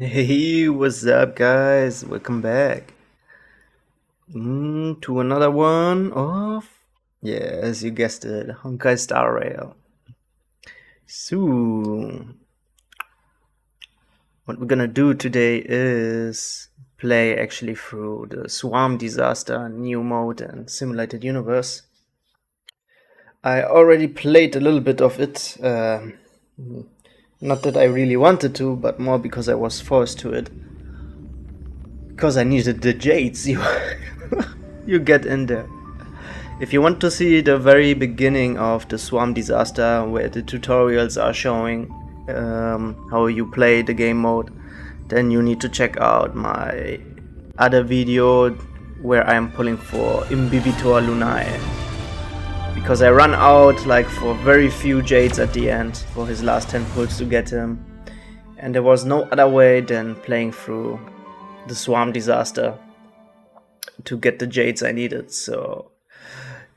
Hey, what's up, guys? Welcome back to another one of, yeah, as you guessed it, Honkai Star Rail. So, what we're gonna do today is play actually through the Swarm Disaster new mode and simulated universe. I already played a little bit of it. Not that I really wanted to, but more because I was forced to it. Because I needed the jades you get in there. If you want to see the very beginning of the Swarm Disaster, where the tutorials are showing how you play the game mode, then you need to check out my other video where I am pulling for Imbibitor Lunae. Because I run out like for very few jades at the end for his last 10 pulls to get him. And there was no other way than playing through the Swarm Disaster to get the jades I needed. So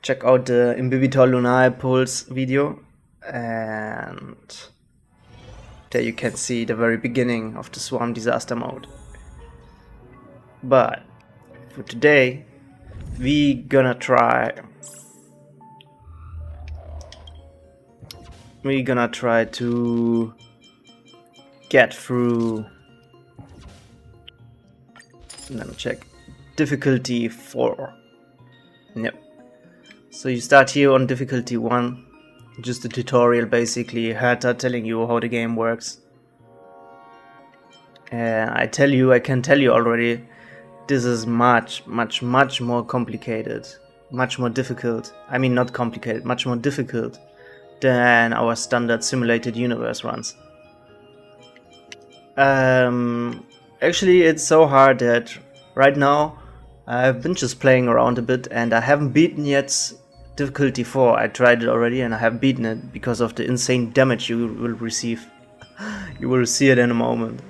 check out the Imbibitor Lunae Pulse video, and there you can see the very beginning of the Swarm Disaster mode. But for today, we gonna try to get through. Let me check. Difficulty 4. Yep. So you start here on difficulty 1. Just a tutorial, basically. Herta telling you how the game works. And I can tell you already, this is much more complicated. Much more difficult. I mean, not complicated, much more difficult than our standard simulated universe runs. Actually, it's so hard that right now I've been just playing around a bit and I haven't beaten yet difficulty 4. I tried it already and I have beaten it because of the insane damage you will receive. You will see it in a moment.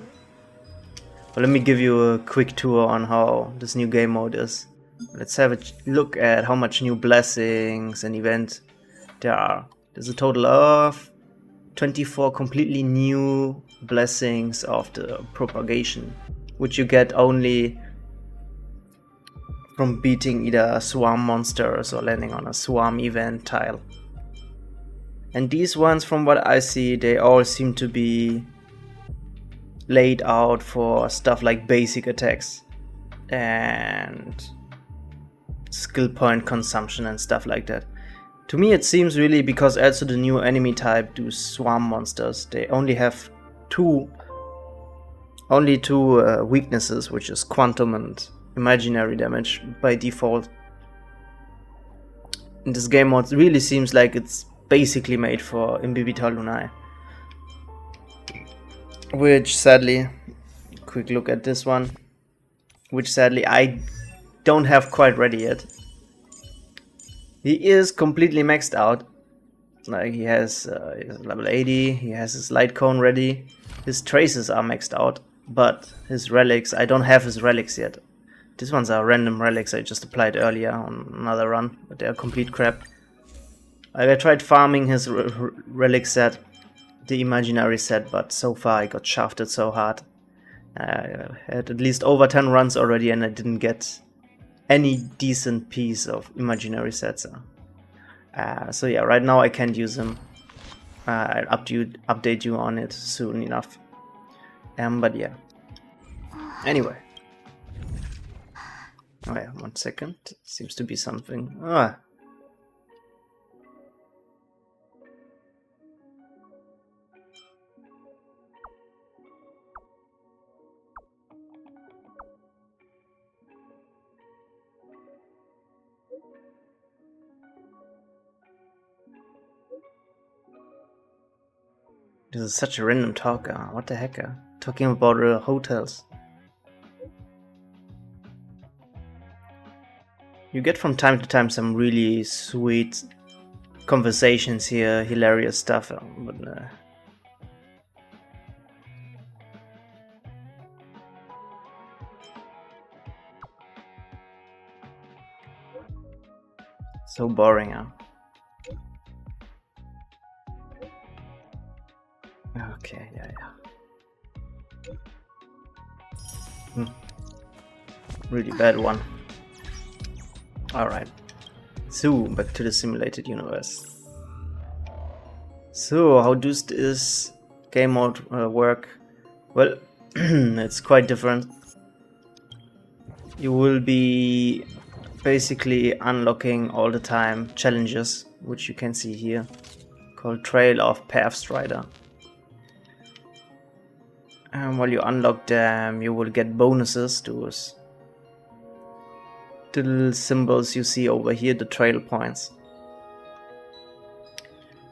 But let me give you a quick tour on how this new game mode is. Let's have a look at how much new blessings and events there are. There's a total of 24 completely new blessings of the propagation, which you get only from beating either swarm monsters or landing on a swarm event tile. And these ones, from what I see, they all seem to be laid out for stuff like basic attacks and skill point consumption and stuff like that. To me it seems really because also the new enemy type do swarm monsters. They only have two weaknesses, which is quantum and imaginary damage by default. And this game mode really seems like it's basically made for Imbibitor Lunae. Which sadly, quick look at this one, which sadly I don't have quite ready yet. He is completely maxed out. Like he has level 80, he has his light cone ready, his traces are maxed out, but his relics, I don't have his relics yet. These ones are random relics I just applied earlier on another run, but they are complete crap. I tried farming his relic set, the imaginary set, but so far I got shafted so hard. I had at least over 10 runs already and I didn't get any decent piece of imaginary sets. So yeah, right now I can't use them. I'll update you on it soon enough. But yeah. Anyway. Oh yeah, 1 second. Seems to be something. This is such a random talk. What the heck? Talking about hotels. You get from time to time some really sweet conversations here, hilarious stuff. But so boring, huh? Okay, yeah. Really bad one. Alright. So, back to the simulated universe. So, how does this game mode work? Well, it's quite different. You will be basically unlocking all the time challenges, which you can see here, called Trail of Pathstrider. And while you unlock them, you will get bonuses, those little symbols you see over here, the trail points.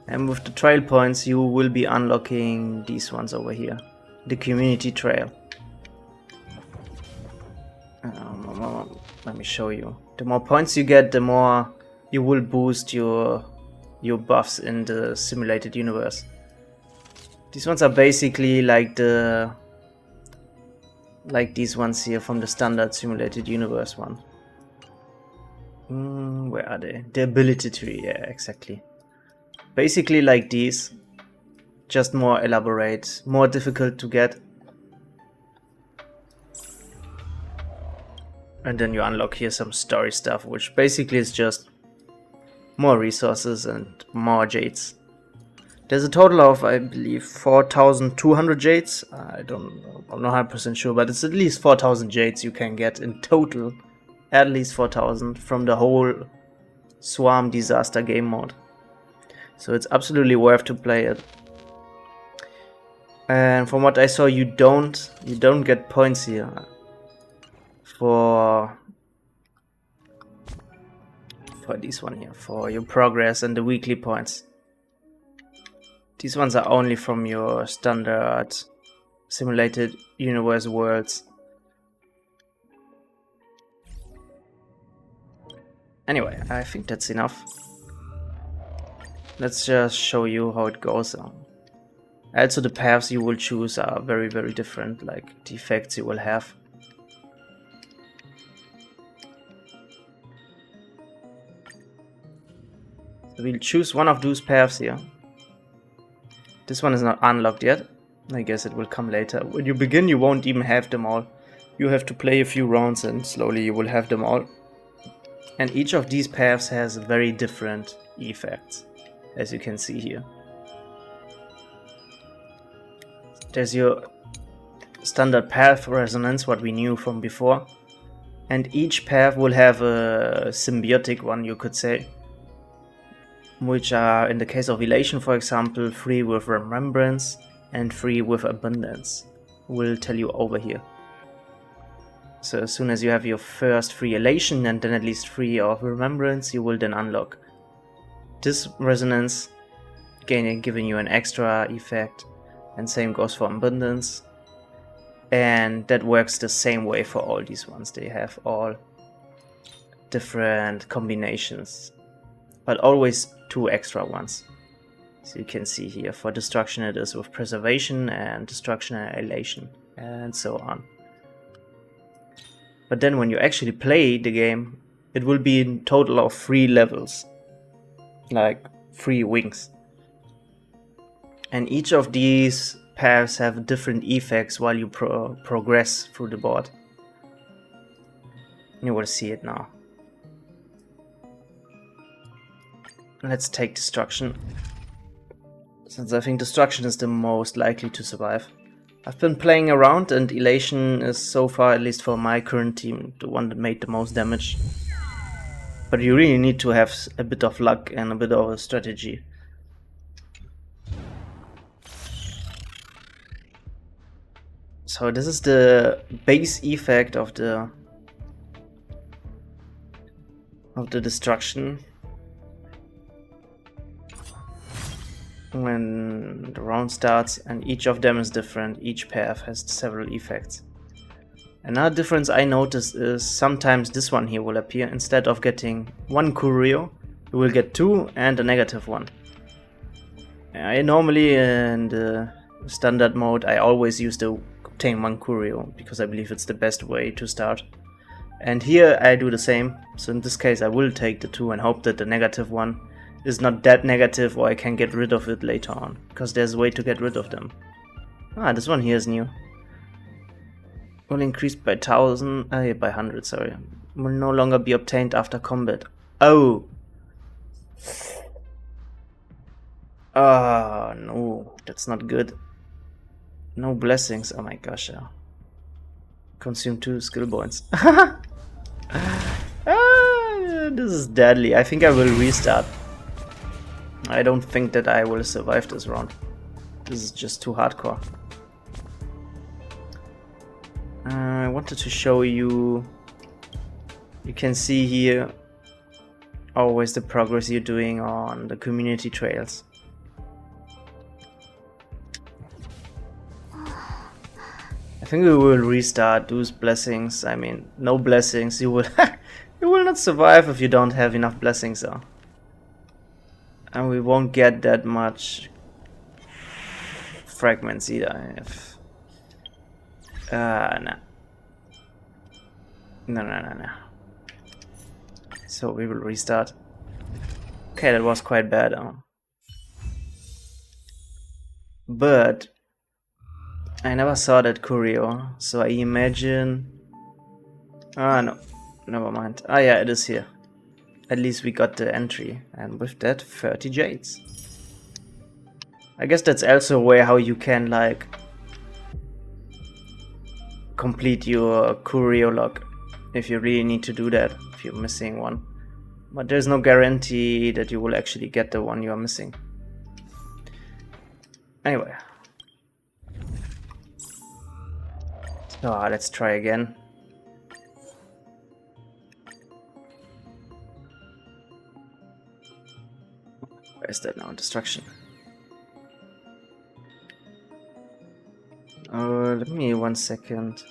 And with the trail points, you will be unlocking these ones over here, the community trail. Let me show you. The more points you get, the more you will boost your buffs in the simulated universe. These ones are basically like these ones here from the standard simulated universe one. Where are they? The ability tree, yeah, exactly. Basically like these, just more elaborate, more difficult to get. And then you unlock here some story stuff, which basically is just more resources and more jades. There's a total of, I believe, 4,200 jades. I'm not 100% sure, but it's at least 4,000 jades you can get in total. At least 4,000 from the whole Swarm Disaster game mode. So it's absolutely worth to play it. And from what I saw, you don't get points here for this one here, for your progress and the weekly points. These ones are only from your standard simulated universe worlds. Anyway, I think that's enough. Let's just show you how it goes. Also, the paths you will choose are very, very different, like the effects you will have. So we'll choose one of those paths here. This one is not unlocked yet. I guess it will come later. When you begin, you won't even have them all. You have to play a few rounds and slowly you will have them all. And each of these paths has very different effects, as you can see here. There's your standard path resonance, what we knew from before. And each path will have a symbiotic one, you could say. Which are, in the case of Elation, for example, free with remembrance and free with abundance. We'll tell you over here. So as soon as you have your first free Elation and then at least free of remembrance, you will then unlock this resonance, giving you an extra effect, and same goes for abundance. And that works the same way for all these ones. They have all different combinations, but always 2 extra ones. So you can see here, for destruction it is with preservation, and destruction and elation, and so on. But then when you actually play the game, it will be in total of 3 levels, like 3 wings. And each of these paths have different effects while you progress through the board. You will see it now. Let's take destruction, since I think destruction is the most likely to survive. I've been playing around and elation is so far, at least for my current team, the one that made the most damage. But you really need to have a bit of luck and a bit of a strategy. So this is the base effect of the destruction. When the round starts, and each of them is different. Each path has several effects. Another difference I noticed is sometimes this one here will appear. Instead of getting 1 curio, you will get 2 and a negative one. I normally, in the standard mode, I always use the obtain 1 curio, because I believe it's the best way to start. And here I do the same, so in this case I will take the 2 and hope that the negative one is not that negative, or I can get rid of it later on, because there's a way to get rid of them. Ah, this one here is new. will increase by 1000, by 100, sorry. Will no longer be obtained after combat. Oh! Ah, no, that's not good. No blessings, oh my gosh, yeah. Consume 2 skill points. This is deadly. I think I will restart. I don't think that I will survive this round. This is just too hardcore. I wanted to show you. You can see here always the progress you're doing on the community trails. I think we will restart those blessings. I mean, no blessings. You will you will not survive if you don't have enough blessings, though. And we won't get that much fragments either. If no. No. So we will restart. Okay, that was quite bad. But I never saw that curio, so I imagine. Ah, no, never mind. Ah, yeah, it is here. At least we got the entry, and with that, 30 jades. I guess that's also a way how you can, like, complete your curio log, if you really need to do that, if you're missing one. But there's no guarantee that you will actually get the one you are missing. Anyway. So, let's try again. Where is that now? Destruction. Let me 1 second.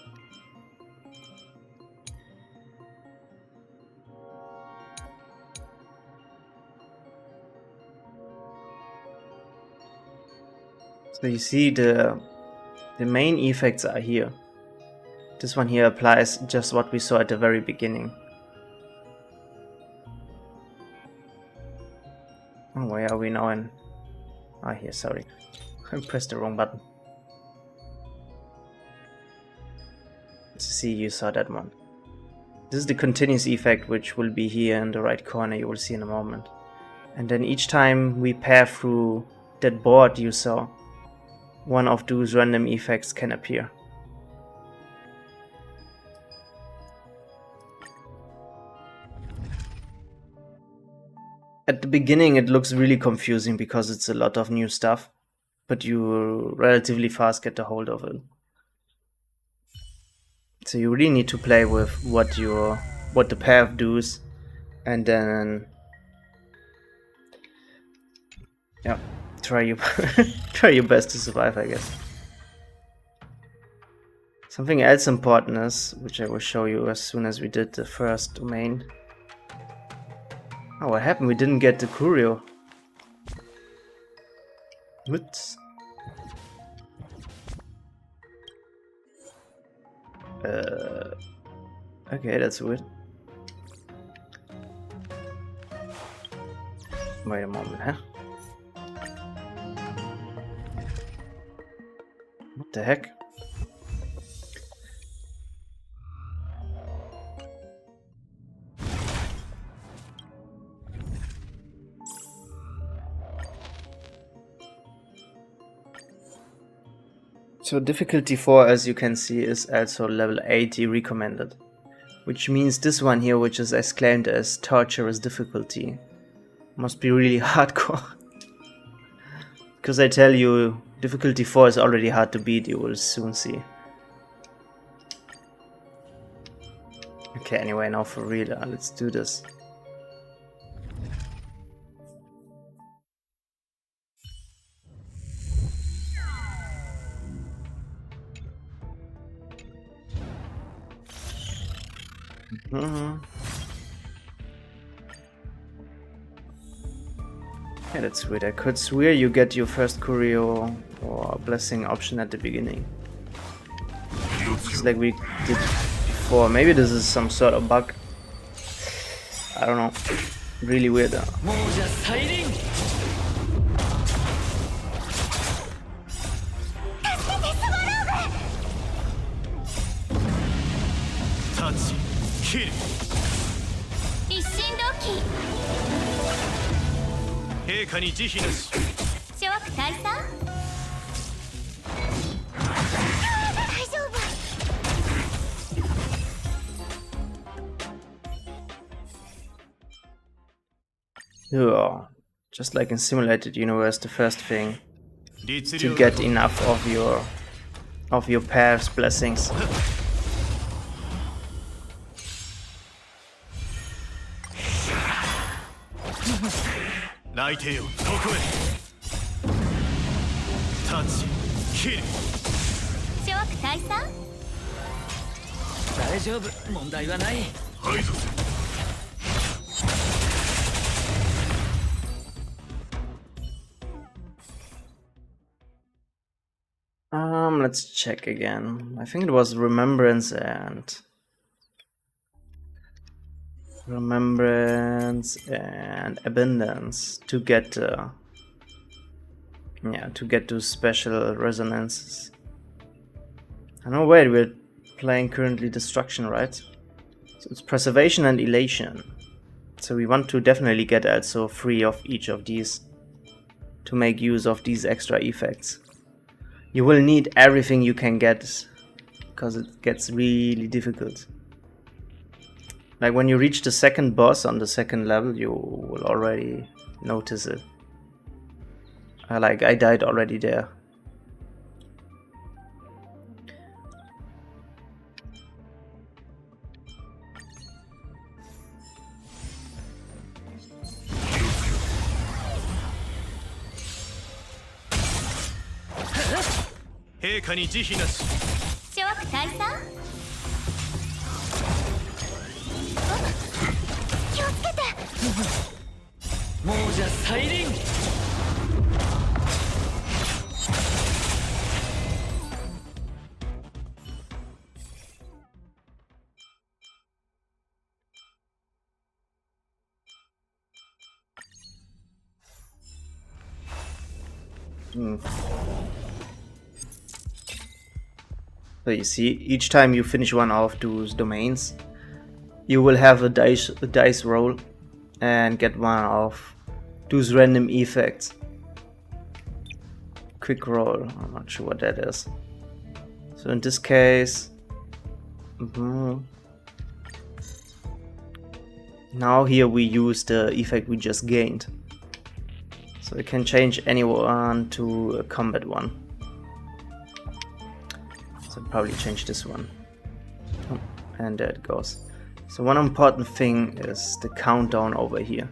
So you see the main effects are here. This one here applies just what we saw at the very beginning. Oh, where are we now in? Ah, here, sorry. I pressed the wrong button. See, you saw that one. This is the continuous effect, which will be here in the right corner, you will see in a moment. And then each time we pass through that board you saw, one of those random effects can appear. At the beginning it looks really confusing because it's a lot of new stuff, but you relatively fast get a hold of it. So you really need to play with what the path does, and then yeah, try your best to survive, I guess. Something else important is, which I will show you as soon as we did the first domain. Oh, what happened? We didn't get the curio. Whoops. Okay, that's weird. Wait a moment, huh? What the heck? So difficulty 4, as you can see, is also level 80 recommended. Which means this one here, which is exclaimed as torturous difficulty, must be really hardcore. Because I tell you, difficulty 4 is already hard to beat, you will soon see. Okay, anyway, now for real, let's do this. Yeah, that's weird. I could swear you get your first curio or blessing option at the beginning. It's like we did before. Maybe this is some sort of bug. I don't know. Really weird. 一心同期陛下に慈悲なし。諸悪退散大丈夫 Yeah, just like in simulated universe, the first thing 律 to 令 get enough of your pair's blessings. 来てよ、ここへ。立ち、切る。諸悪退散大丈夫、問題はない。はいぞ。 Let's check again. I think it was remembrance and abundance to get to get to special resonances. Oh wait, we're playing currently destruction, right? So it's preservation and elation. So we want to definitely get also 3 of each of these to make use of these extra effects. You will need everything you can get, because it gets really difficult. Like when you reach the second boss on the second level, you will already notice it. I died already there.陛下に慈悲なし。諸悪退散気をつけて亡者再臨。So you see, each time you finish one of those domains, you will have a dice roll and get one of those random effects. Quick roll, I'm not sure what that is. So in this case, now here we use the effect we just gained. So we can change anyone to a combat one. So I'll probably change this one. Oh, and there it goes. So one important thing is the countdown over here.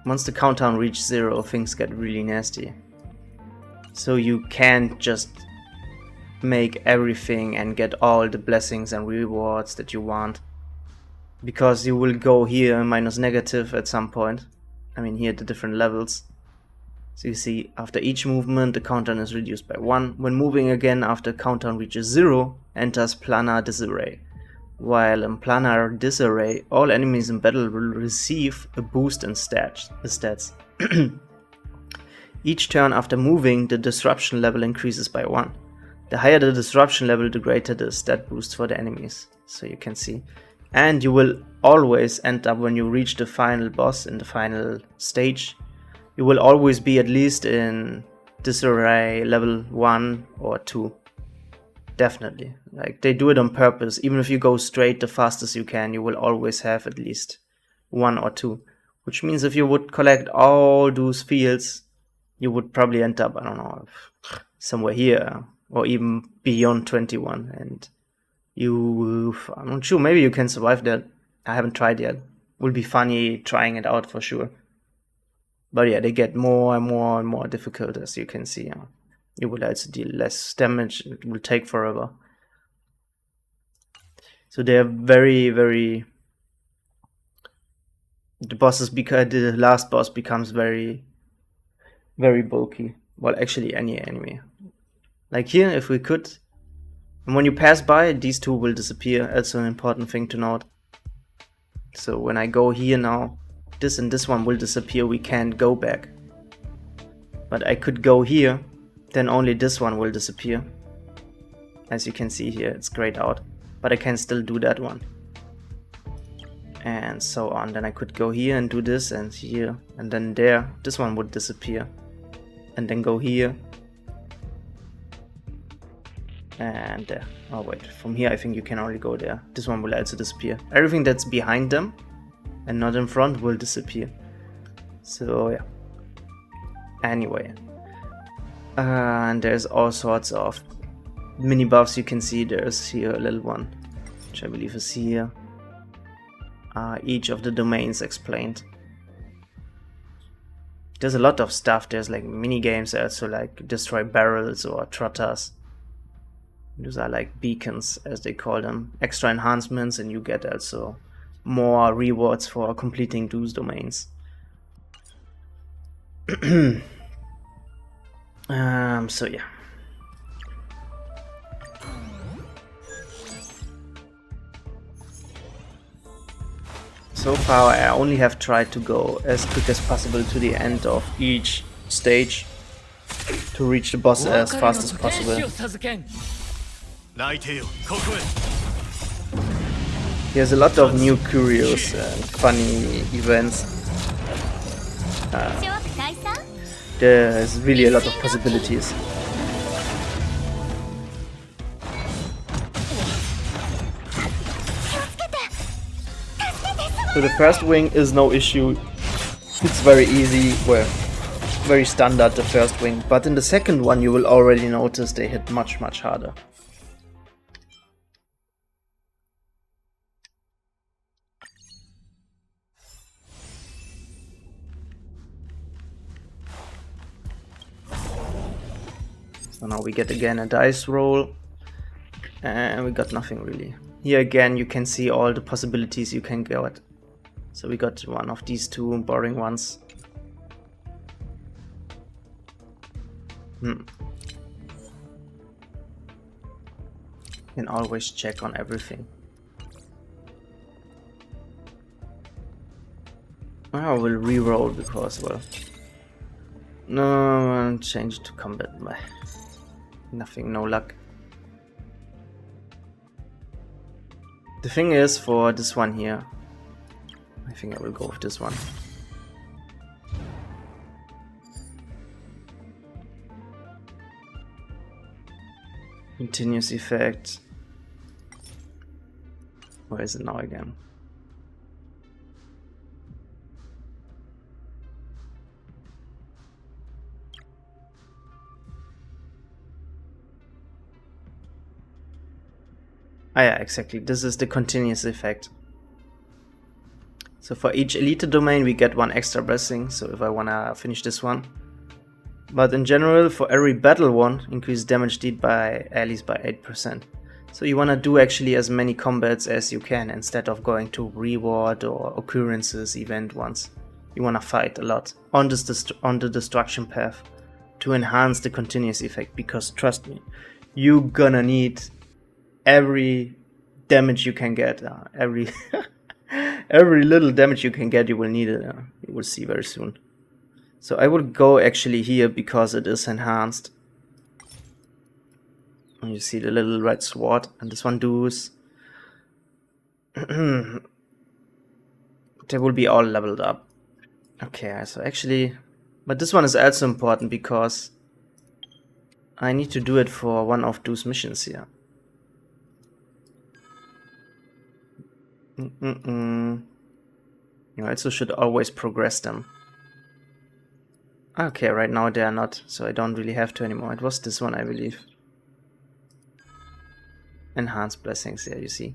Once the countdown reaches 0, things get really nasty. So you can't just make everything and get all the blessings and rewards that you want, because you will go here minus negative at some point. I mean, here at the different levels. So you see, after each movement, the countdown is reduced by 1. When moving again after countdown reaches 0, enters planar disarray. While in planar disarray, all enemies in battle will receive a boost in stats. Each turn after moving, the disruption level increases by 1. The higher the disruption level, the greater the stat boost for the enemies. So you can see. And you will always end up, when you reach the final boss in the final stage, you will always be at least in disarray level 1 or 2. Definitely. Like, they do it on purpose. Even if you go straight the fastest you can, you will always have at least 1 or 2. Which means if you would collect all those fields, you would probably end up, I don't know, somewhere here, or even beyond 21. And I'm not sure, maybe you can survive that. I haven't tried yet. Would be funny trying it out for sure. But yeah, they get more and more and more difficult, as you can see. You will also deal less damage, it will take forever. So they're very, very... The last boss becomes very, very bulky. Well, actually any enemy. Like here, if we could... And when you pass by, these two will disappear. Also an important thing to note. So when I go here now, this and this one will disappear, we can't go back. But I could go here, then only this one will disappear. As you can see here, it's grayed out. but I can still do that one. And so on. Then I could go here and do this, and here, and then there. This one would disappear. And then go here. And there. Oh wait, from here I think you can only go there. This one will also disappear. Everything that's behind them and not in front will disappear. So yeah. Anyway. And there's all sorts of mini buffs you can see. There's here a little one, which I believe is here. Each of the domains explained. There's a lot of stuff. There's like mini games also, like destroy barrels or trotters. Those are like beacons, as they call them. Extra enhancements, and you get also more rewards for completing those domains. So yeah. So far I only have tried to go as quick as possible to the end of each stage to reach the boss as fast as possible. 内定よここへ There's a lot of new curios and funny events. 諸悪退散 There's really a lot of possibilities. So the first wing is no issue. It's very easy, well, very standard, the first wing. But in the second one you will already notice they hit much harder. So now we get again a dice roll, and we got nothing really. Here again you can see all the possibilities you can get. So we got one of these two boring ones. You can always check on everything. I will re-roll because, well, no, change to combat. Nothing, no luck. The thing is, for this one here, I think I will go with this one. Continuous effect. Where is it now again? Ah yeah, exactly. This is the continuous effect. So for each elite domain we get one extra blessing, so if I wanna finish this one. But in general, for every battle one, increase damage dealt by at least by 8%. So you wanna do actually as many combats as you can instead of going to reward or occurrences event ones. You wanna fight a lot on the destruction path to enhance the continuous effect, because trust me, you gonna need every damage you can get, every every little damage you can get, you will need it. You will see very soon. So I will go actually here because it is enhanced. You see the little red sword, and this one does. They will be all leveled up. Okay, so actually, but this one is also important because I need to do it for one of those missions here. You also should always progress them. Okay, right now they are not, so I don't really have to anymore. It was this one, I believe. Enhanced blessings, yeah, you see.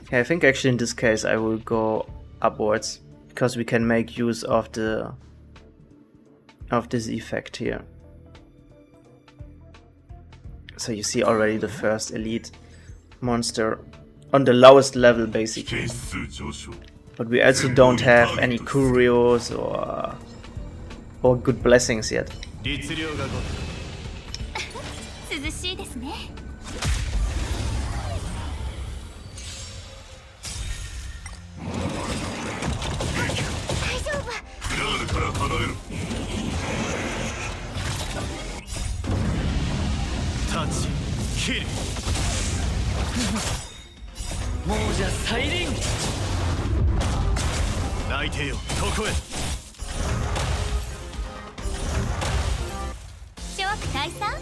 Okay, I think actually in this case I will go upwards, because we can make use of this effect here. So you see already the first elite monster on the lowest level basically. But we also don't have any curios or good blessings yet. 涼しいですね 大丈夫 タッチ切る亡者再臨泣いてよここへ諸悪退散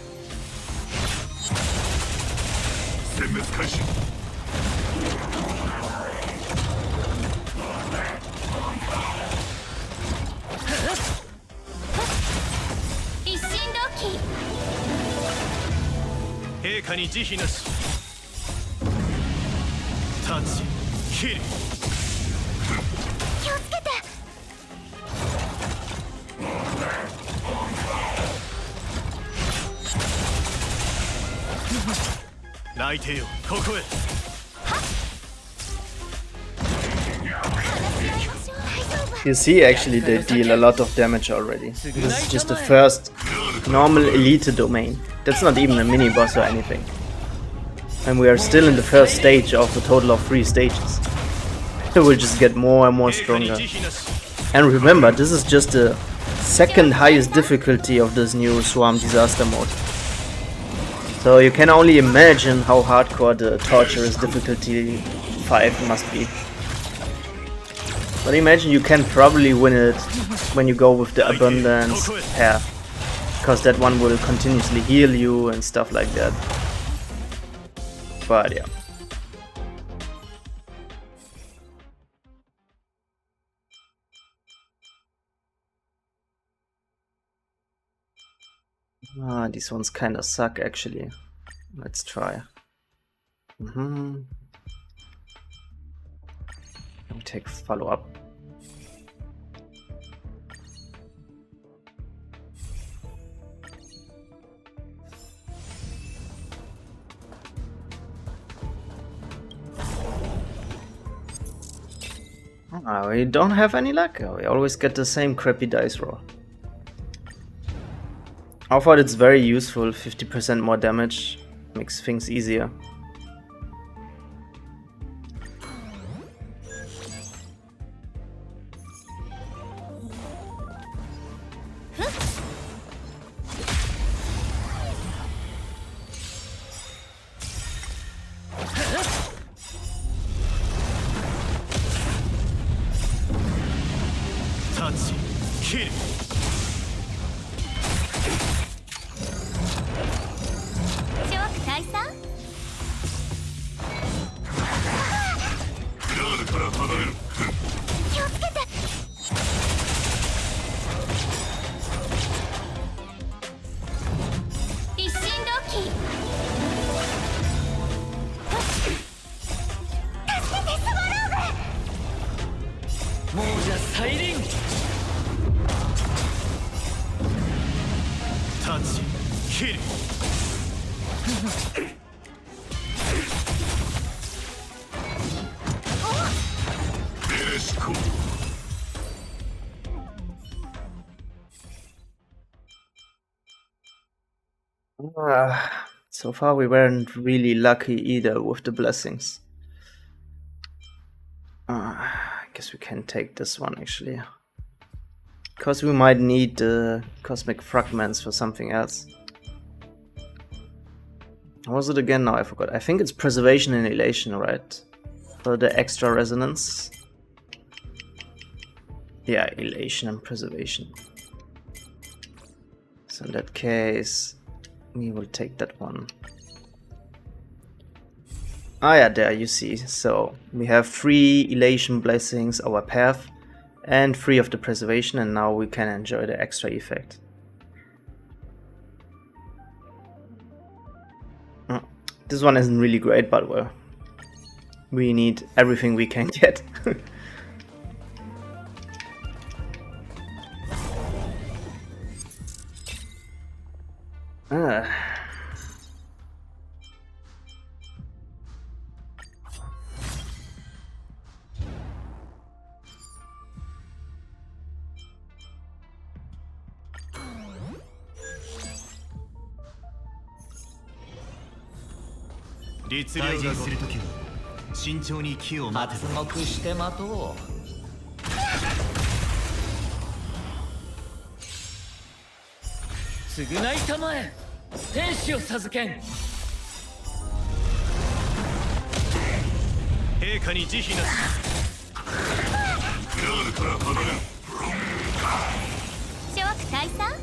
殲滅開始一心同期陛下に慈悲なしタッチ切る気をつけて泣いてよここへ You see, actually, they deal a lot of damage already. This is just the first normal elite domain. That's not even a mini boss or anything. And we are still in the first stage of a total of 3 stages. It will just get more and more 陛下に stronger. 慈悲なし And remember, this is just the second highest difficulty of this new Swarm Disaster mode. So you can only imagine how hardcore the Torturous difficulty 5 must be. But imagine you can probably win it when you go with the Abundance path. Because that one will continuously heal you and stuff like that. But yeah. These ones kinda suck actually. Let's try. We take follow up. We don't have any luck. We always get the same crappy dice roll. I thought it's very useful. 50% more damage makes things easier. So far we weren't really lucky either with the blessings. I guess we can take this one actually. Because we might need the cosmic fragments for something else. What was it again now? I forgot. I think it's preservation and elation, right? For the extra resonance. Yeah, elation and preservation. So in that case, we will take that one. Ah yeah, there you see. So we have 3 elation blessings, our path, and 3 of the preservation, and now we can enjoy the extra effect. This one isn't really great, but well, we need everything we can get. Ah. 律令がするときは慎重に木を待て。発目して待とう。償いたまえ、天使を授けん。陛下に慈悲なし。クラールから離れる。諸悪退散。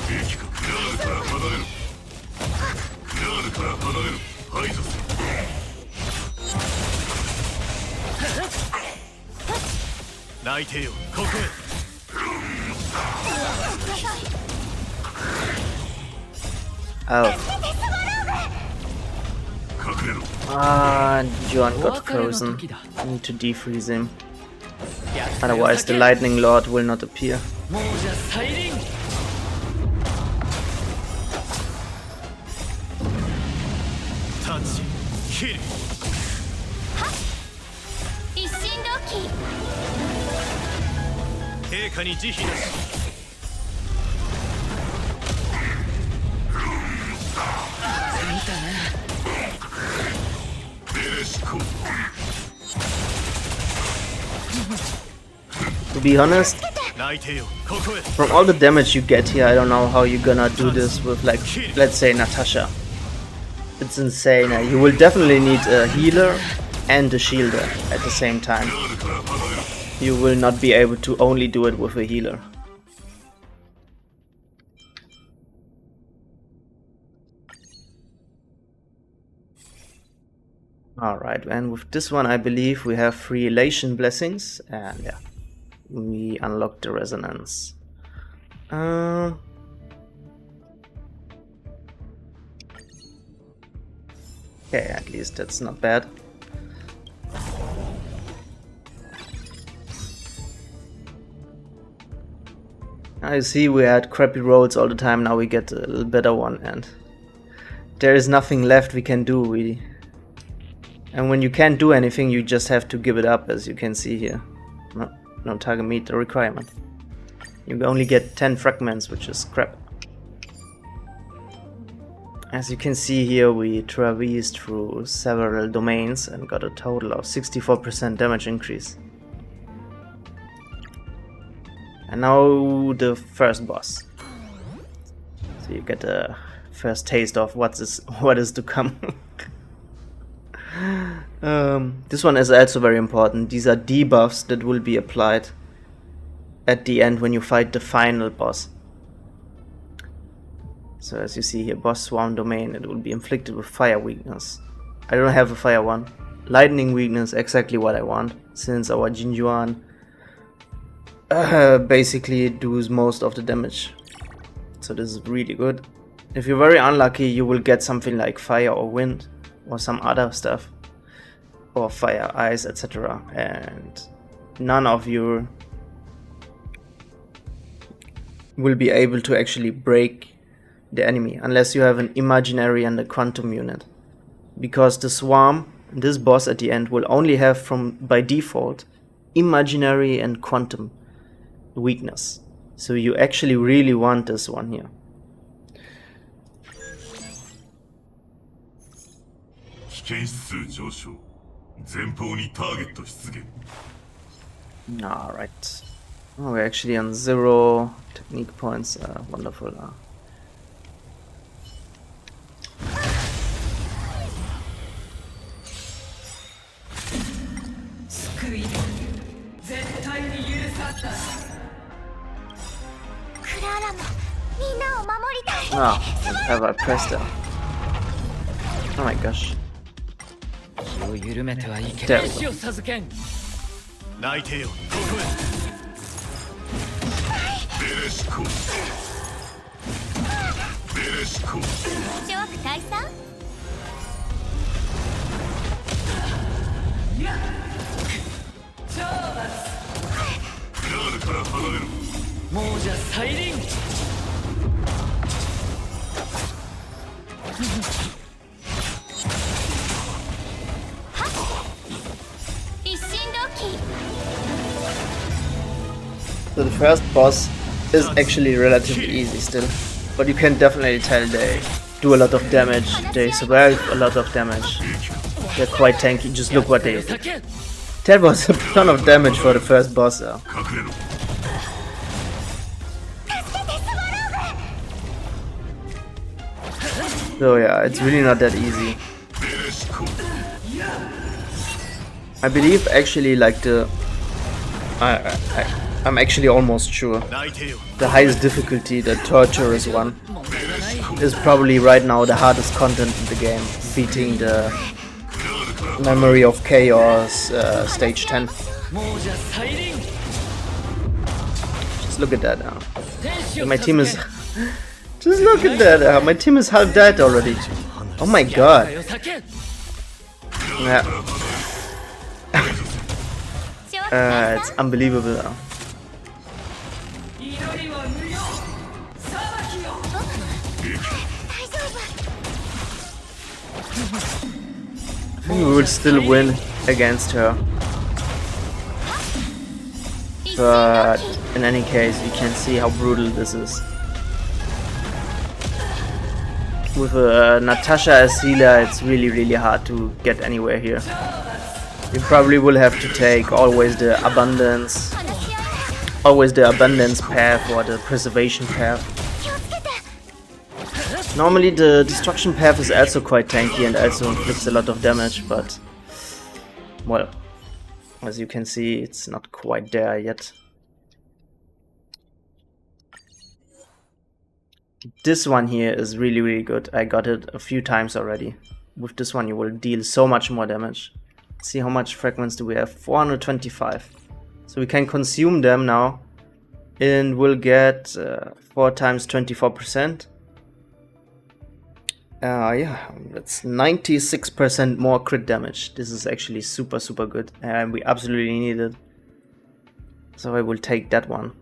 敵かクラールから離れる。クラールから離れる。排除する。泣いてよ、ここへ。Oh. 隠れろ。 Ah, John got frozen. Need to defreeze him. Otherwise, the Lightning Lord will not appear. 亡者再臨。タッチ、キル。一心同期。陛下に慈悲なし。見たな。 To be honest, 泣いてよ、ここへ。 from all the damage you get here, I don't know how you're gonna do this with, like, let's say Natasha. It's insane. You will definitely need a healer and a shielder at the same time. You will not be able to only do it with a healer. Alright, and with this one I believe we have 3 elation blessings, and yeah, we unlock the resonance. Okay, at least that's not bad. I see we had crappy rolls all the time, now we get a little better one, and there is nothing left we can do really. And when you can't do anything, you just have to give it up, as you can see here. No target meet the requirement. You only get 10 fragments, which is crap. As you can see here, we traversed through several domains and got a total of 64% damage increase. And now the first boss. So you get a first taste of what is to come. This one is also very important. These are debuffs that will be applied at the end when you fight the final boss. So as you see here, boss swarm domain, it will be inflicted with fire weakness. I don't have a fire one. Lightning weakness, exactly what I want, since our Jinjuan basically does most of the damage. So this is really good. If you're very unlucky, you will get something like fire or wind or some other stuff, or fire, ice, etc. And none of you will be able to actually break the enemy unless you have an imaginary and a quantum unit, because the swarm, this boss at the end, will only have by default imaginary and quantum weakness. So you actually really want this one here. Alright. Oh, we're actually on 0 technique points. Wonderful. Ah, have I pressed it? Oh my gosh. 気を緩めてはいけ There ない。 we go. 死を授けん。泣いてよ、ここへ。ベレシコ。ベレシコ。諸悪退散。クラールから離れる。亡者再臨。一心同期。 So the first boss is actually relatively easy still, but you can definitely tell they do a lot of damage, they survive a lot of damage, they're quite tanky. Just look what they did. That was a ton of damage for the first boss though. So yeah, it's really not that easy. I believe actually like I'm actually almost sure the highest difficulty, the torturous one, is probably right now the hardest content in the game, beating the Memory of Chaos stage 10. 亡者再臨 Just look at that now. 天使を My 授 team け is... Just look at that, my team is half dead already. Oh my 害 god. を避け Yeah, 諸悪退 it's 散 unbelievable now. 祈りは無用裁きよ大丈夫 I think we would still win against her. 一 But 心同期 in any case, you can see how brutal this is. With Natasha as healer, it's really hard to get anywhere here. You probably will have to take always the abundance, 話し合い always the abundance path or the preservation path. 気をつけて Normally the destruction path is also quite tanky and also inflicts a lot of damage, but well, as you can see, it's not quite there yet. This one here is really good. I got it a few times already. With this one you will deal so much more damage. See how much fragments do we have? 425. So we can consume them now and we'll get 4 times 24%. Yeah, that's 96% more crit damage. This is actually super good and we absolutely need it. So I will take that one.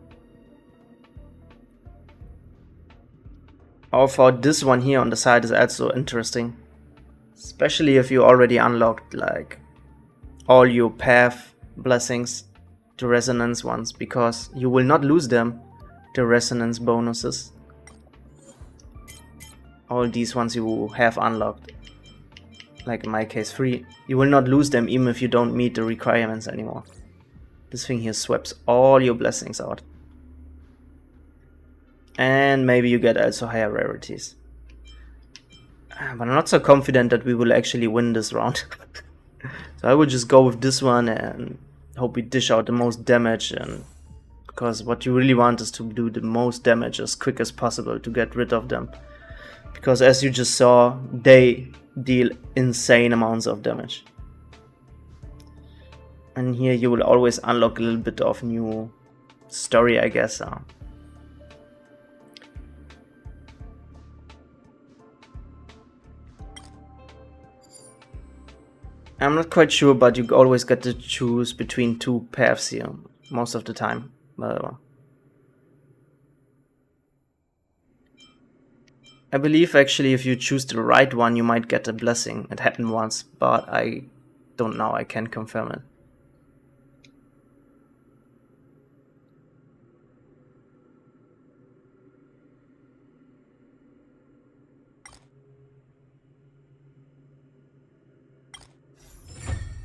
Also, this one here on the side is also interesting, especially if you already unlocked like all your path blessings, the resonance ones, because you will not lose them, the resonance bonuses. All these ones you have unlocked, like in my case 3, you will not lose them even if you don't meet the requirements anymore. This thing here swaps all your blessings out. And maybe you get also higher rarities. But I'm not so confident that we will actually win this round. So I will just go with this one and hope we dish out the most damage, and because what you really want is to do the most damage as quick as possible to get rid of them. Because as you just saw, they deal insane amounts of damage. And here you will always unlock a little bit of new story, I guess. I'm not quite sure, but you always get to choose between 2 paths here, most of the time. I believe actually if you choose the right one, you might get a blessing. It happened once, but I don't know, I can't confirm it.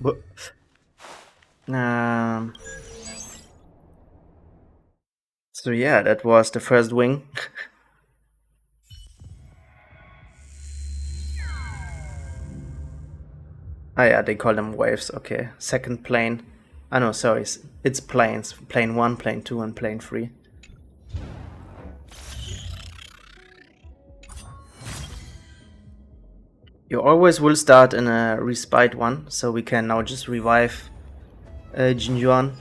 But, so yeah, that was the first wing. Ah yeah, they call them waves, okay. Second plane. Ah no, sorry, it's planes. Plane 1, plane 2 and plane 3. You always will start in a respite one, so we can now just revive Jinjuan.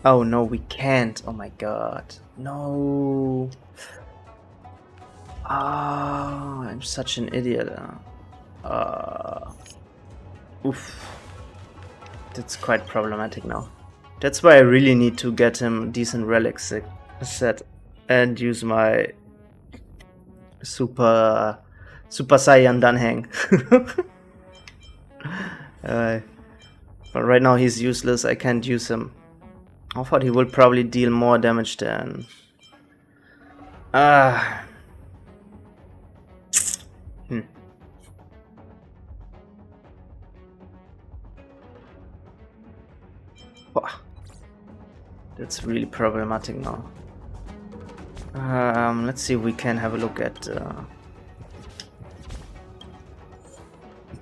Oh no, we can't. Oh my god. No. Ah, I'm such an idiot. Oof. That's quite problematic now. That's why I really need to get him decent relics set and use my Super Saiyan Danheng. But right now he's useless, I can't use him. I thought he will probably deal more damage than... That's really problematic now. Let's see if we can have a look at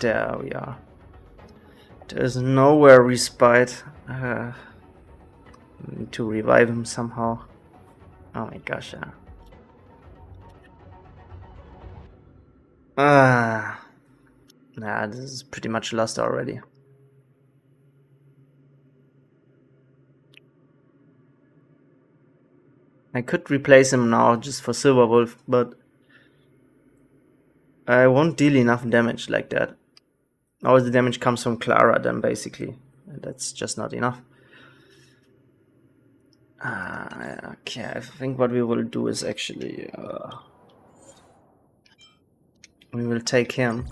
There we are. There's nowhere respite. Need to revive him somehow. Oh my gosh, yeah. Nah, this is pretty much lost already. I could replace him now just for Silver Wolf, but I won't deal enough damage like that. All the damage comes from Clara then, basically. And that's just not enough. Okay, I think what we will do is actually... we will take him.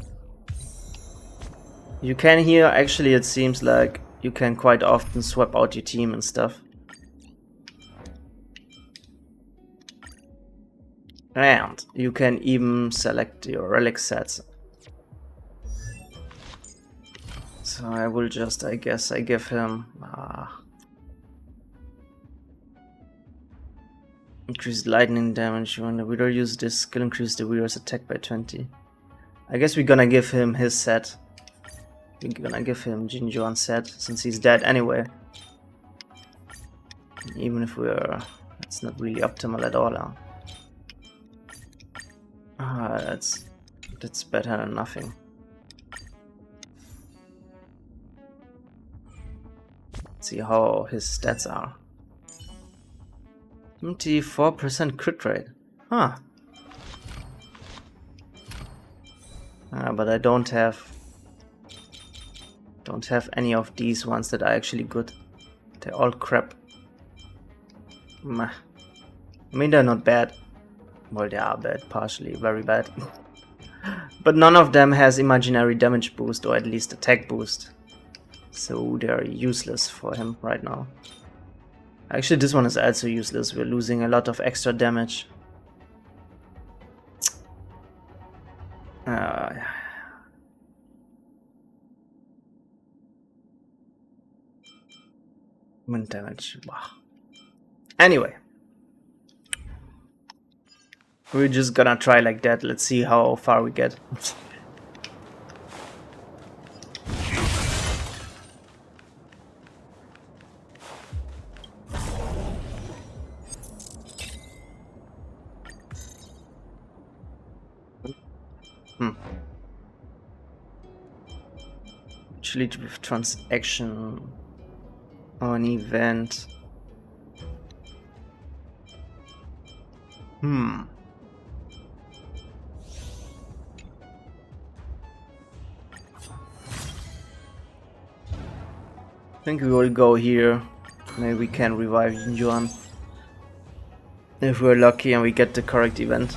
You can here, actually it seems like you can quite often swap out your team and stuff. And you can even select your relic sets. So I will just, I guess, I give him increased lightning damage. When the wielder uses this skill, increase the wielder's attack by 20. I guess we're gonna give him his set. We're gonna give him Jinjuan's set, since he's dead anyway. Even if we're... it's not really optimal at all. That's better than nothing. Let's see how his stats are. 24% crit rate. Huh. But I don't have any of these ones that are actually good. They're all crap. Meh. I mean, they're not bad. Well, they are bad, partially, very bad. But none of them has imaginary damage boost, or at least attack boost. So they're useless for him right now. Actually, this one is also useless. We're losing a lot of extra damage. Wind damage. Wow. Anyway. We're just gonna try like that. Let's see how far we get. Actually, with transaction or an event. I think we will go here. Maybe we can revive Yuan if we're lucky and we get the correct event.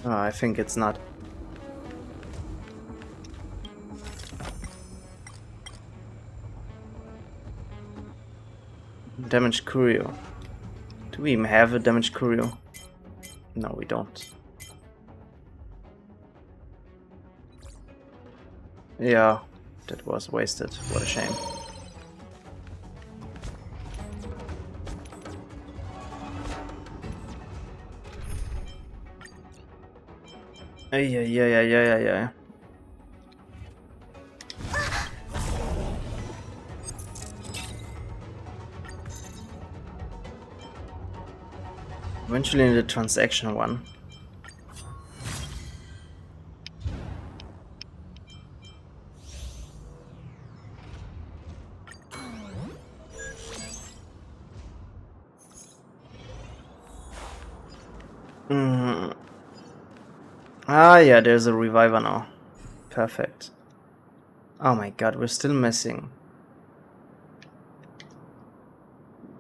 I think it's not. Damage Curio. Do we even have a damage Curio? No, we don't. Yeah, that was wasted. What a shame. Yeah. Eventually in the transaction one. Ah, yeah, there's a reviver now. Perfect. Oh my god, we're still missing.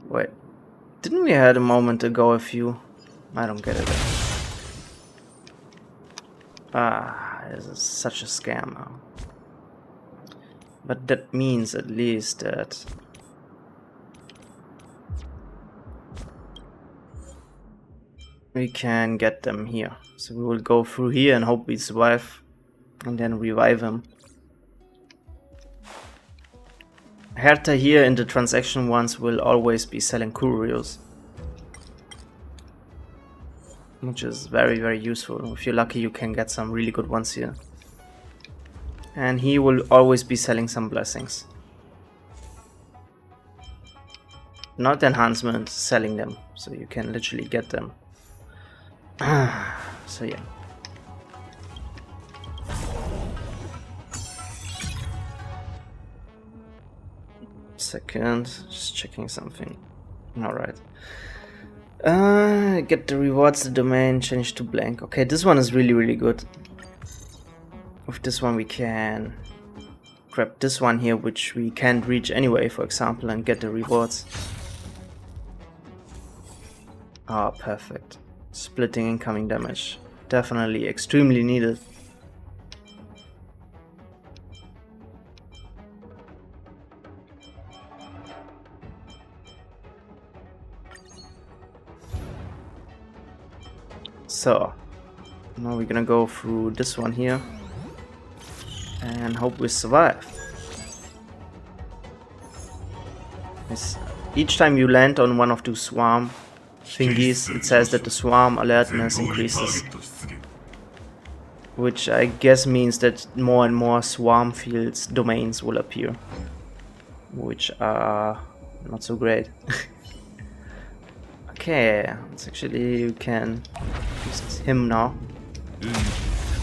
Wait. Didn't we had a moment ago a few? I don't get it. This is such a scam now. But that means at least that... we can get them here. So we will go through here and hope we survive. And then revive him. Hertha here in the transaction ones will always be selling curios, which is very, very useful. If you're lucky, you can get some really good ones here. And he will always be selling some blessings. Not enhancement, selling them, so you can literally get them. So yeah. Second, just checking something. Alright. Get the rewards, the domain, change to blank. Okay, this one is really, really good. With this one we can grab this one here, which we can't reach anyway, for example, and get the rewards. Ah, perfect. Splitting incoming damage. Definitely extremely needed. So, now we're gonna go through this one here and hope we survive. Each time you land on one of those swarm thingies, it says that the swarm alertness increases, which I guess means that more and more swarm fields domains will appear, which are not so great. Okay, it's actually, you can use him now.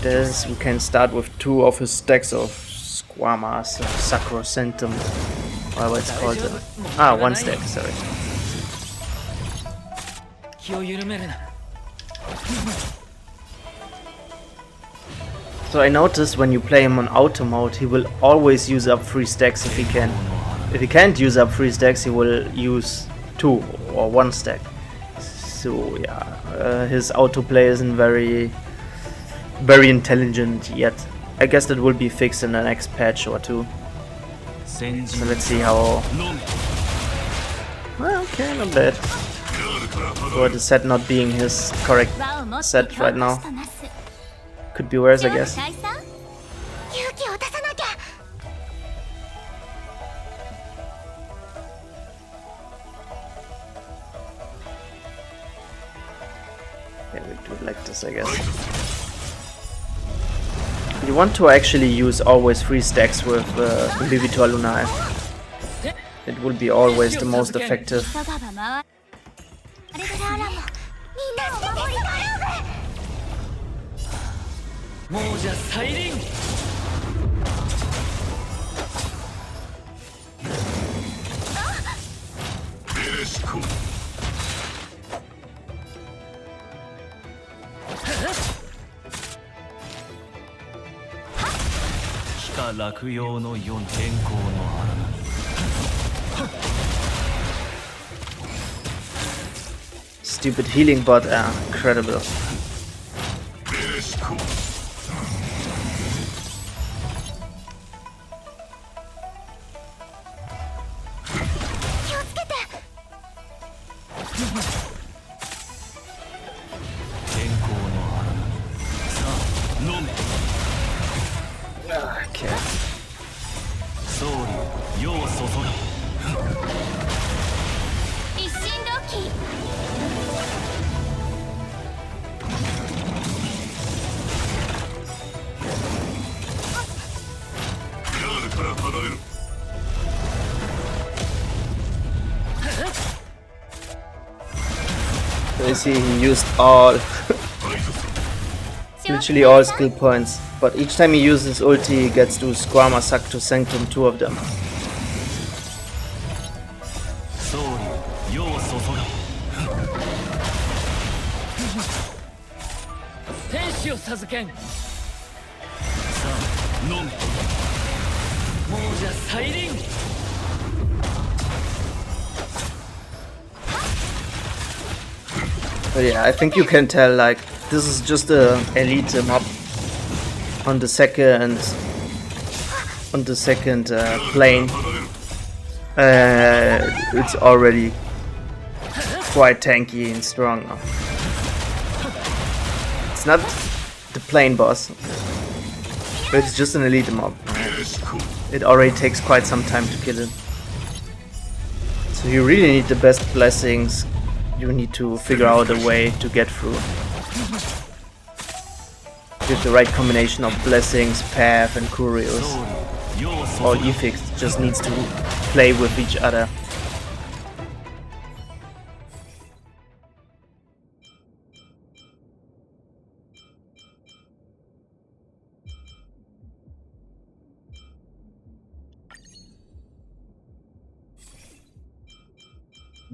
This, we can start with 2 of his stacks of Squamas, Sacrosanctum, whatever it's called. 1 stack, sorry. So I noticed when you play him on auto mode, he will always use up 3 stacks if he can. If he can't use up 3 stacks, he will use 2 or 1 stack. So yeah, his autoplay isn't very intelligent yet. I guess that will be fixed in the next patch or 2. So let's see how... Well, okay, not bad. For the set not being his correct set right now. Could be worse, I guess. Yeah, we do it like this, I guess. You want to actually use always 3 stacks with Vivitor Lunae. It will be always the most effective. Stupid healing bot, incredible. Okay. So you see, he used all, literally all skill points, but each time he uses ulti, he gets to Squama Sacrosanctum, 2 of them. But yeah, I think you can tell, like, this is just a elite mob on the second plane. It's already quite tanky and strong now. It's not the plane boss, but it's just an elite mob. It already takes quite some time to kill it. So you really need the best blessings. You need to figure out a way to get through. With the right combination of blessings, path, and curios. All effects just needs to play with each other.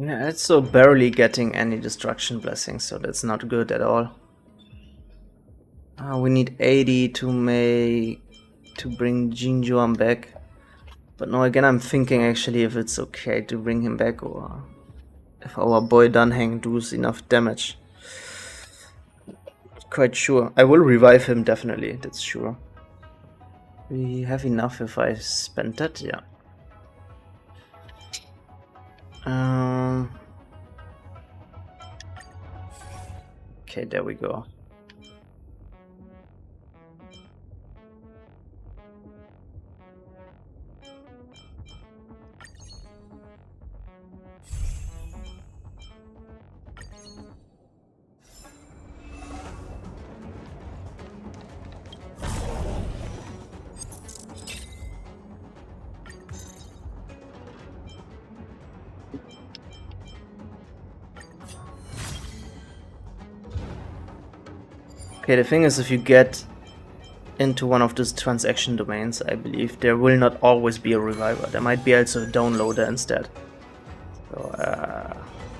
Yeah, it's so barely getting any destruction blessings, so that's not good at all. We need 80 to bring Jinjuan back. But now again I'm thinking actually if it's okay to bring him back or if our boy Dunhang does enough damage. Quite sure. I will revive him definitely, that's sure. We have enough if I spend that, yeah. Okay, there we go. Okay, the thing is, if you get into one of those transaction domains, I believe there will not always be a reviver. There might be also a downloader instead. So,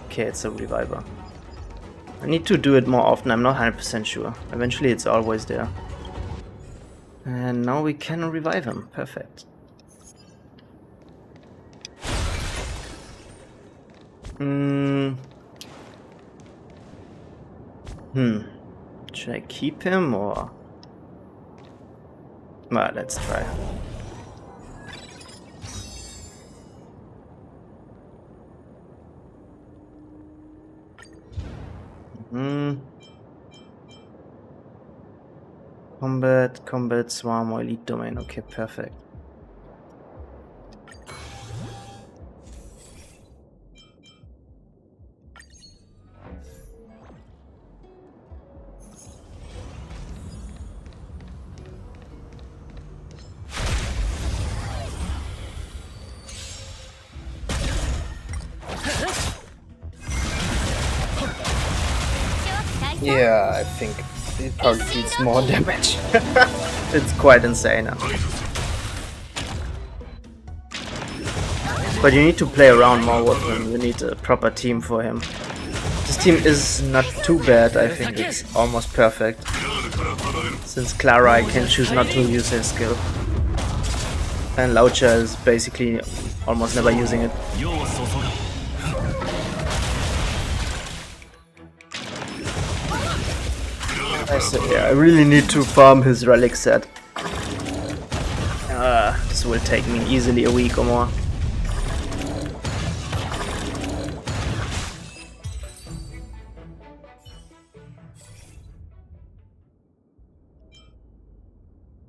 okay, it's a reviver. I need to do it more often, I'm not 100% sure. Eventually it's always there. And now we can revive him, perfect. Should I keep him or... Well, let's try. Combat, Swarm or Elite Domain, okay, perfect. Yeah, I think it probably needs more damage. It's quite insane. But you need to play around more with him. You need a proper team for him. This team is not too bad. I think it's almost perfect. Since Clara, I can choose not to use her skill. And Laucha is basically almost never using it. Yeah, I really need to farm his relic set. This will take me easily a week or more.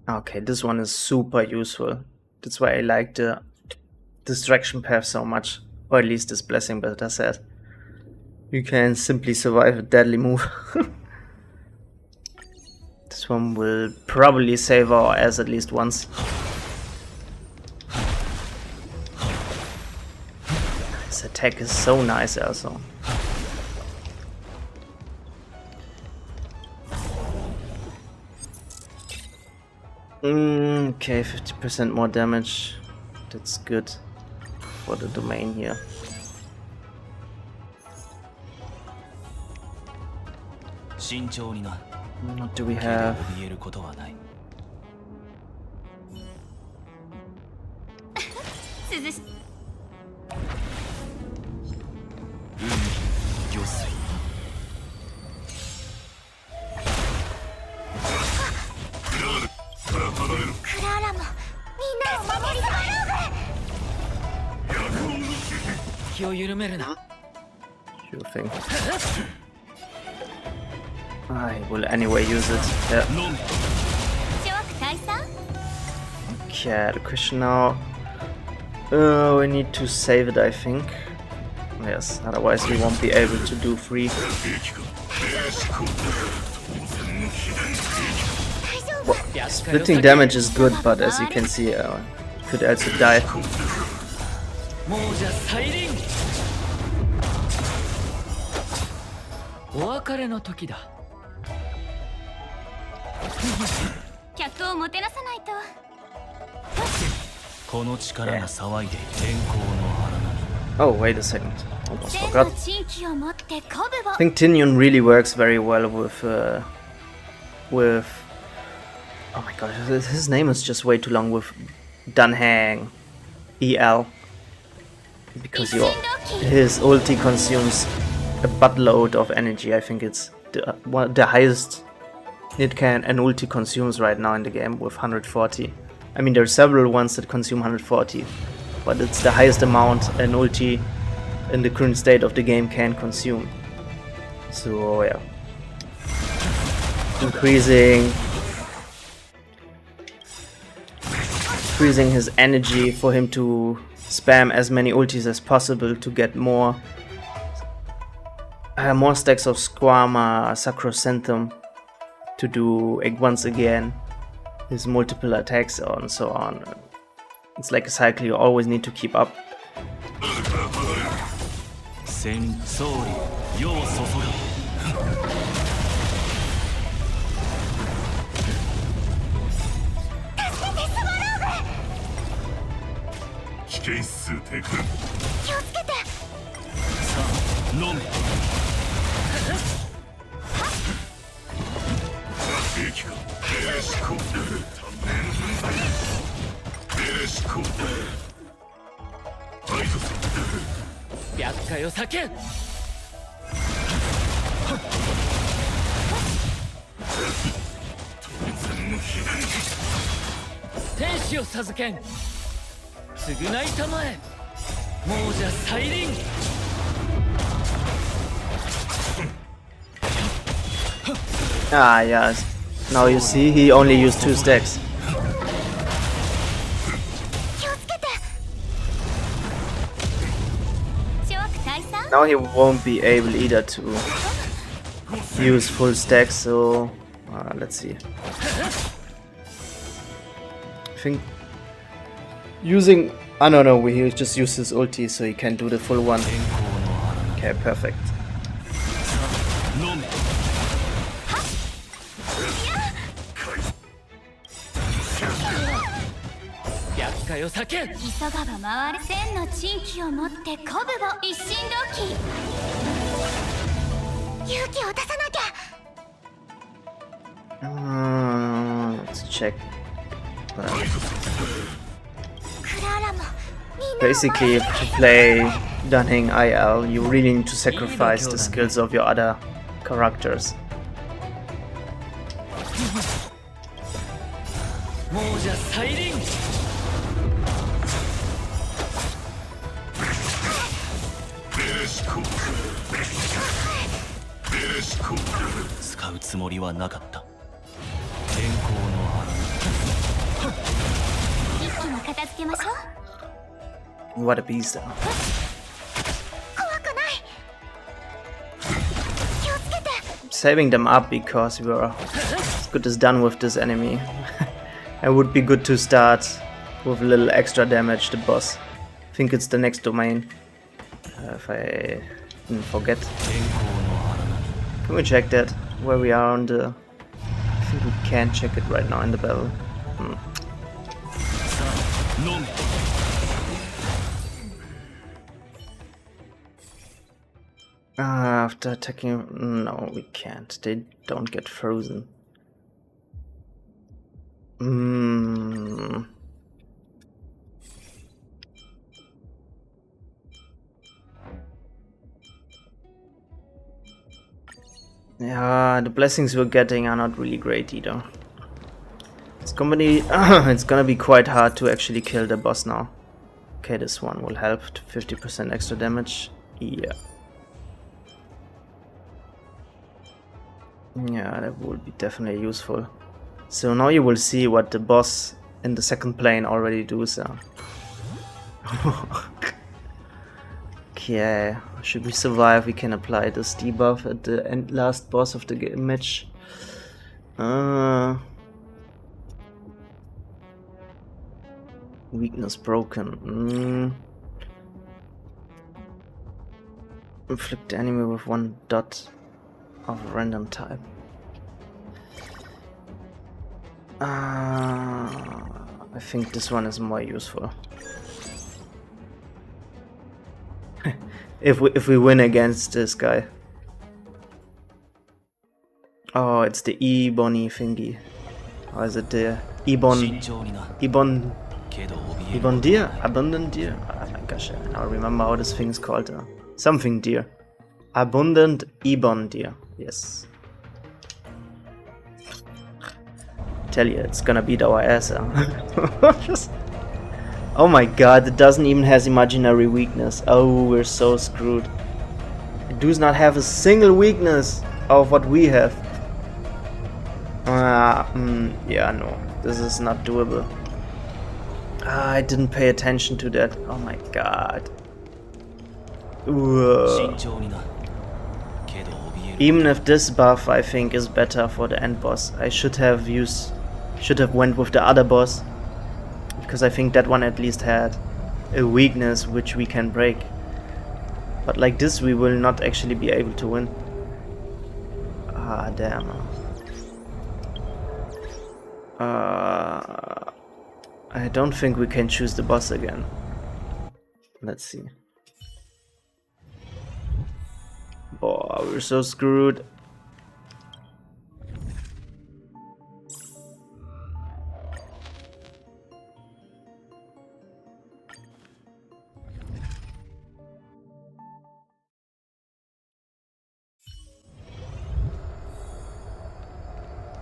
Okay, this one is super useful. That's why I like the distraction path so much. Or at least this blessing builder set. You can simply survive a deadly move. This one will probably save our ass at least once. This attack is so nice also. Okay, 50% more damage. That's good for the domain here. What do we have? Sure thing. I will anyway use it. Yeah. Okay, the question now. We need to save it, I think. Yes, otherwise we won't be able to do 3. 兵器か兵士か当然の秘伝兵器か Splitting damage is good, but as you can see, could also die. 亡者再臨お別れの時だ客をもてなさないと。この力が騒いで天候の荒波 Oh, wait a second. Almost 千 forgot. の地域を持って鼓舞を I。think Tinian really works very well with oh my god, his name is just way too long, with Dunhang EL, because his ulti consumes a buttload of energy. I think it's the highest an ulti consumes right now in the game, with 140. I mean, there are several ones that consume 140, but it's the highest amount an ulti in the current state of the game can consume. So yeah, increasing his energy for him to spam as many ultis as possible to get more stacks of Squama, Sacrosanthum to do once again his multiple attacks and so on. It's like a cycle you always need to keep up. 戦総理世を注が 危険指数低下気をつけて。さあ飲め兵器か兵士か兵士か排除せ厄介を避けん天使を授けん償いたまえ亡者再臨 Ah, yes. Now you see, he only used 2 stacks. 気をつけて。諸悪退散。 Now he won't be able either to use full stacks, so let's see. I think using... I don't know, he just used his ulti so he can do the full one. Okay, perfect. 飲め 厄介を避けん急がば回る千の地域を持って鼓舞を一心同期。勇気を出さなきゃ。Let's check. クララもみんなを Basically, to play Dunhang IL, you really need to sacrifice the skills of your other characters. 亡者再臨兵士か兵士か使うつもりはなかった天候の荒波一気に片付けましょう。 What a beast. 怖くない。気をつけて。 Saving them up because we are as good as done with this enemy. It would be good to start with a little extra damage the boss. I think it's the next domain. If I didn't forget. 天候の荒波 Can we check that? Where we are on the... I think we can't check it right now in the battle. さあ飲め After attacking... No, we can't. They don't get frozen. Yeah, the blessings we're getting are not really great either. It's gonna be quite hard to actually kill the boss now. Okay, this one will help to 50% extra damage. Yeah. Yeah, that would be definitely useful. So now you will see what the boss in the second plane already does. Okay, Should we survive, we can apply this debuff at the last boss of the match. Weakness broken. Inflict the enemy with 1 dot of a random type. I think this one is more useful. if we win against this guy. Oh, it's the Ebony thingy. Or is it the Ebon deer? Abundant deer? Oh my gosh, I don't remember how this thing is called. Something deer. Abundant Ebon deer. Yes. Tell you, it's gonna beat our ass. Oh my god, it doesn't even have imaginary weakness. Oh, we're so screwed. It does not have a single weakness of what we have. Yeah, no, this is not doable. I didn't pay attention to that. Oh my god. Even if this buff I think is better for the end boss, I should have went with the other boss, because I think that one at least had a weakness which we can break. But like this we will not actually be able to win. Ah, damn. I don't think we can choose the boss again. Let's see. Oh, we're so screwed.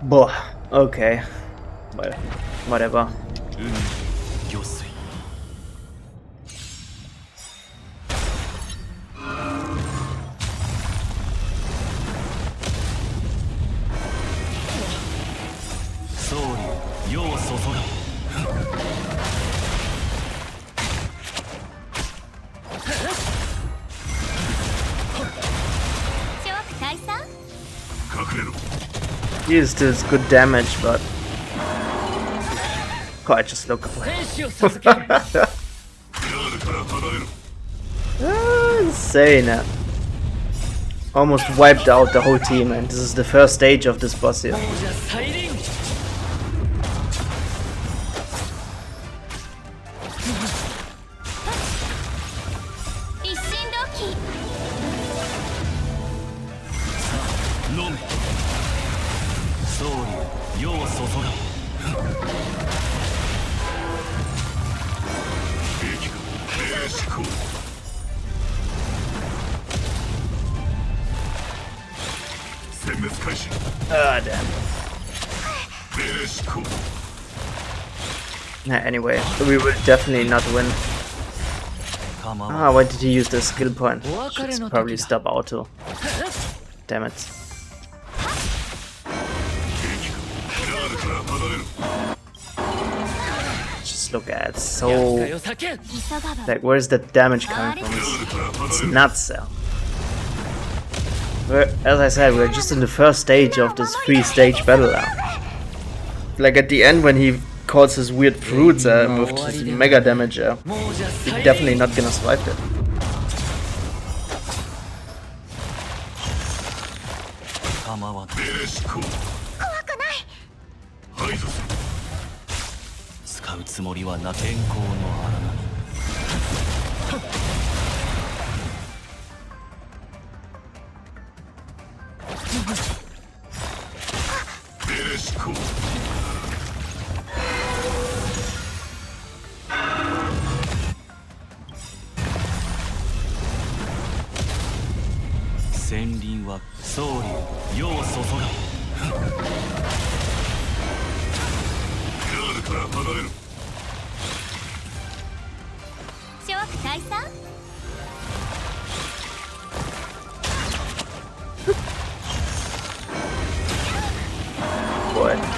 Boah, okay. Well, whatever. He still does good damage, but oh, I just look away. Insane. Almost wiped out the whole team, and this is the first stage of this boss here. Ah, damn. Anyway, we will definitely not win. Ah, why did he use the skill point? Should probably stop auto. Damn it. Just look at it. So, like, where's the damage coming from? It's nuts. As I said, we're just in the first stage of this 3-stage battle now. Like at the end when he calls his weird fruits with his mega damage, we're definitely not gonna survive that.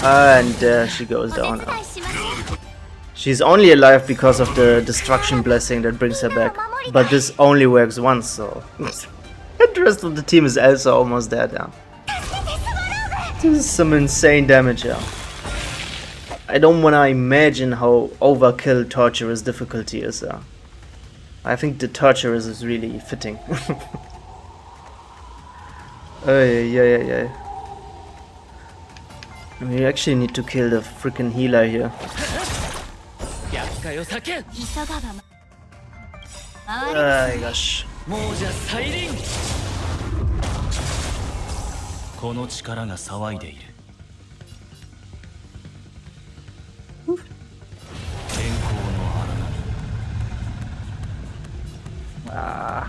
And she goes down. She's only alive because of the destruction blessing that brings her back. but this only works once, so and the rest of the team is also almost dead. Yeah, this is some insane damage. Yeah, I don't want to imagine how overkill Torturous difficulty is. I think the Torturous is really fitting. Yeah. We actually need to kill the freaking healer here. 厄介を避けん。急がば回り Oh gosh. 亡者再臨。この力が騒いでいる。天候の荒波。 Ah.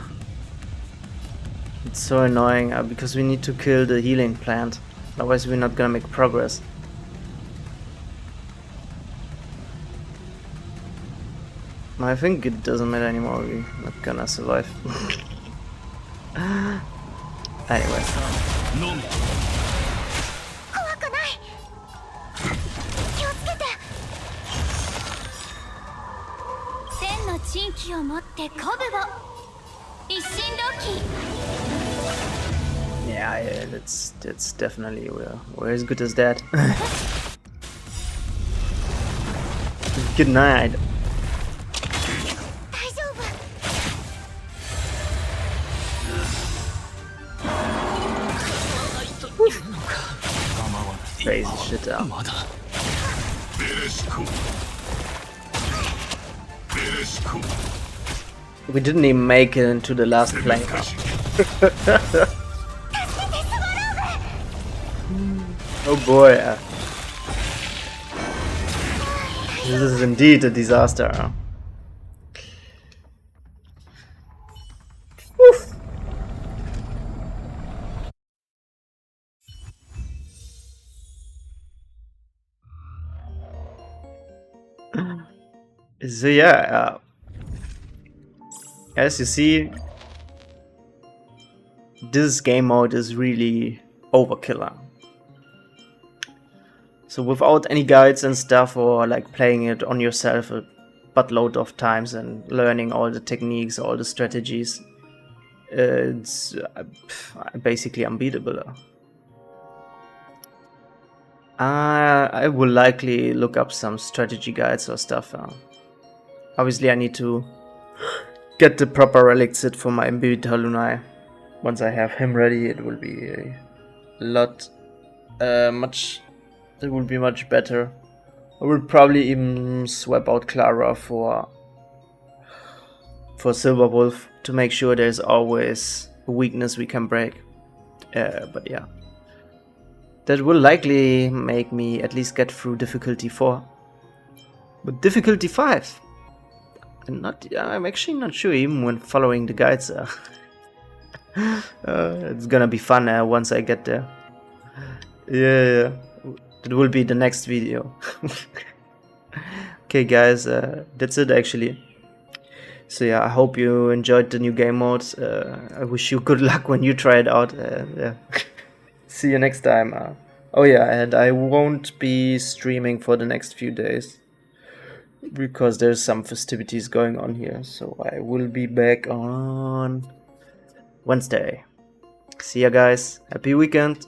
It's so annoying because we need to kill the healing plant. Otherwise we're not gonna make progress. I think it doesn't matter anymore, we're not gonna survive. Anyway. 飲む。怖くない気をつけて千の珍奇を持って鼓舞を一心同期 Yeah, that's definitely we're as good as that. Good night. 大丈夫 Crazy shit out. まだ。ベレシコベレシコ We didn't even make it into the last plank. Oh boy. This is indeed a disaster. Woof. So yeah, as you see, this game mode is really overkill. So without any guides and stuff, or like playing it on yourself a buttload of times and learning all the techniques, all the strategies, it's basically unbeatable. I will likely look up some strategy guides or stuff. Obviously I need to get the proper relic set for my Mbita Lunai. Once I have him ready, it will be a lot it will be much better. I will probably even swap out Clara for Silver Wolf to make sure there's always a weakness we can break. But yeah, that will likely make me at least get through difficulty 4. But difficulty 5, I'm actually not sure, even when following the guides. It's gonna be fun once I get there. Yeah. That will be the next video. Okay guys, that's it actually. So yeah, I hope you enjoyed the new game modes. I wish you good luck when you try it out. Yeah. See you next time. Oh yeah, and I won't be streaming for the next few days because there's some festivities going on here. So I will be back on Wednesday. See ya guys, happy weekend.